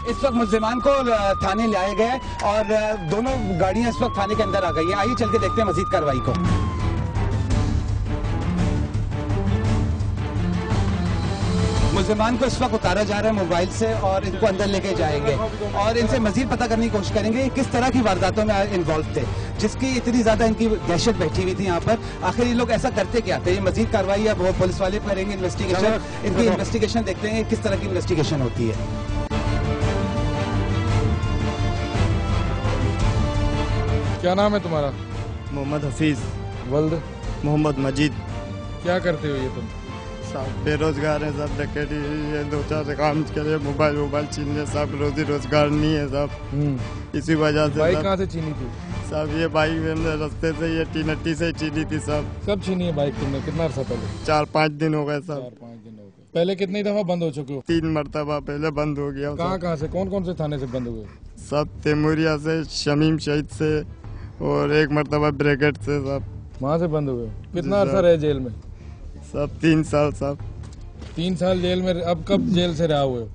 इस वक्त मुल्जिमान को थाने लाया गया है और दोनों गाड़ियां इस वक्त थाने के अंदर आ गई हैं। आइए चल के देखते हैं मजीद कार्रवाई को। मुल्जिमान को इस वक्त उतारा जा रहा है मोबाइल से और इनको अंदर लेके जाएंगे और इनसे मजीद पता करने की कोशिश करेंगे किस तरह की वारदातों में इन्वॉल्व थे, जिसकी इतनी ज्यादा इनकी दहशत बैठी हुई थी यहाँ पर। आखिर ये लोग ऐसा करते क्या थे? ये मजीद कार्रवाई अब वो पुलिस वाले करेंगे इन्वेस्टिगेशन। इनकी इन्वेस्टिगेशन देखते हैं किस तरह की इन्वेस्टिगेशन होती है। क्या नाम है तुम्हारा? मोहम्मद हफीज। वल्द? मोहम्मद मजीद। क्या करते हो ये तुम? सब बेरोजगार हैं, सब डकैती, ये दो चार काम के लिए मोबाइल छीन ले, सब रोजी रोजगार नहीं है सब। इसी वजह से बाइक कहाँ से छीनी थी? सब ये बाइक हमने रास्ते से ये टीनट्टी से छीनी थी सब। कब छीनी है बाइक तुमने? कितना अर्सा पहले? 4-5 दिन हो गए सब। 4-5 दिन हो गए। पहले कितनी दफा बंद हो चुके हो? 3 मरतबा पहले बंद हो गया। कहाँ से कौन से थाने से बंद हुए? सब तेमुरिया से, शमीम शहीद से और 1 मरतबा ब्रिगेड से सब। वहाँ से बंद हुए। कितना अर्सा रहे जेल में? सब 3 साल सब। 3 साल जेल में। अब कब जेल से रहा हुए हो?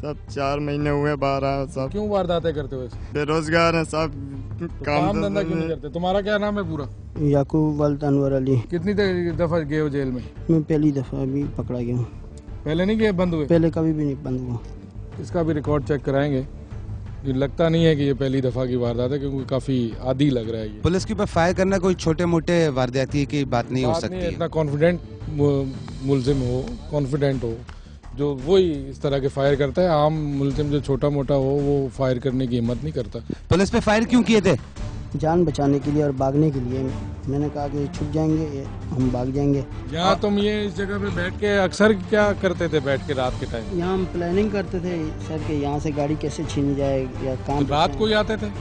सब 4 महीने हुए बाहर आए सब। क्यों वारदातें करते हो? बेरोजगार है सब, तो काम धंधा क्यों नहीं करते? तुम्हारा क्या नाम है पूरा? याकूब वल्द अनवर अली। कितनी दफा गए हो जेल में? मैं पहली दफा अभी पकड़ा गया हूँ। पहले नहीं गए? बंद हुए? पहले कभी भी नहीं बंद हुआ। इसका भी रिकॉर्ड चेक कराएंगे। ये लगता नहीं है कि ये पहली दफा की वारदात है, क्योंकि काफी आदी लग रहा है ये। पुलिस के ऊपर फायर करना कोई छोटे मोटे वारदाती की बात नहीं हो सकती है। इतना कॉन्फिडेंट मुल्जिम हो, कॉन्फिडेंट हो, जो वही इस तरह के फायर करता है। आम मुल्जिम जो छोटा मोटा हो वो फायर करने की हिम्मत नहीं करता। पुलिस पे फायर क्यों किए थे? जान बचाने के लिए और भागने के लिए। मैंने कहा कि छुप जाएंगे, हम भाग जाएंगे। यहाँ तुम ये इस जगह पे बैठ के अक्सर क्या करते थे बैठ के रात के टाइम? यहाँ हम प्लानिंग करते थे सर कि यहाँ से गाड़ी कैसे छीनी जाए या काम। तो रात को ही आते थे?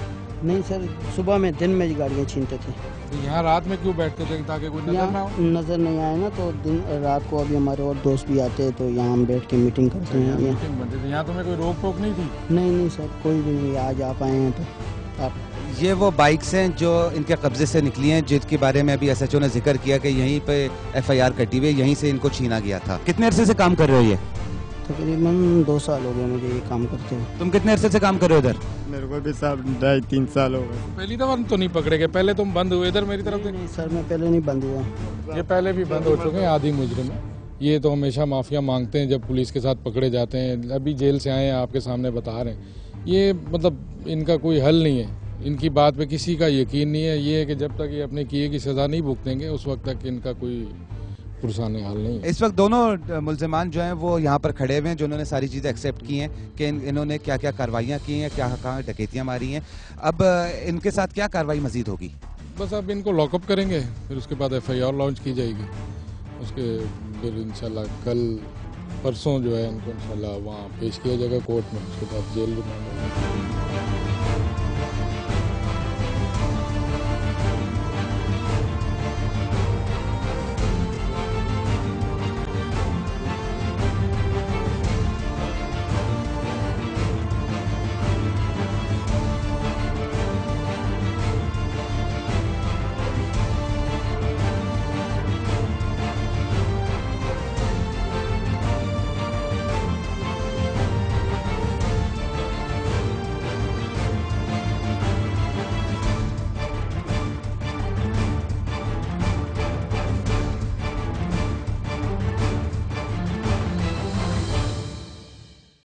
नहीं सर, सुबह में दिन में गाड़ियाँ छीनते थे। तो यहाँ रात में क्यों बैठते थे? ताकि कोई नजर ना हो? नजर नहीं आए ना, तो दिन रात को अभी हमारे और दोस्त भी आते हैं तो यहाँ हम बैठ के मीटिंग करते हैं। मीटिंग बनती थी यहाँ? तुम्हें कोई रोक टोक नहीं थी? नहीं सर, कोई भी नहीं। आज आप आए हैं तो आप। ये वो बाइक्स हैं जो इनके कब्जे से निकली हैं, जिसके बारे में अभी एसएचओ ने जिक्र किया कि यहीं पे एफआईआर कटी हुई है, यहीं से इनको छीना गया था। कितने अरसे से काम कर रहे हो ये? तकरीबन 2 साल हो गए मुझे ये काम करते हुए। तुम कितने अरसे से काम कर रहे हो इधर? मेरे को भी साहब 2.5-3 साल हो गए। पहली दफा तो नहीं पकड़े गए? पहले तुम बंद हुए इधर मेरी तरफ? नहीं सर, मैं पहले नहीं बंद हुआ। ये पहले भी बंद हो चुके हैं आदि मुजरिम। ये तो हमेशा माफिया मांगते हैं जब पुलिस के साथ पकड़े जाते हैं। अभी जेल से आए हैं, आपके सामने बता रहे हैं। ये मतलब इनका कोई हल नहीं है, इनकी बात पे किसी का यकीन नहीं है। ये है कि जब तक ये अपने किए की सजा नहीं भुगतेंगे उस वक्त तक इनका कोई पुरसाने हाल नहीं है। इस वक्त दोनों मुल्जिमान जो हैं वो यहाँ पर खड़े हुए हैं, जिन्होंने सारी चीज़ें एक्सेप्ट की हैं कि इन्होंने क्या क्या कार्रवाइयाँ की हैं, क्या कहाँ डकैतियाँ मारी हैं। अब इनके साथ क्या कार्रवाई मजीद होगी? बस अब इनको लॉकअप करेंगे, फिर उसके बाद एफआईआर लॉन्च की जाएगी। उसके फिर इंशाल्लाह कल परसों जो है इनको इंशाल्लाह वहाँ पेश किया जाएगा कोर्ट में। उसके बाद जेल में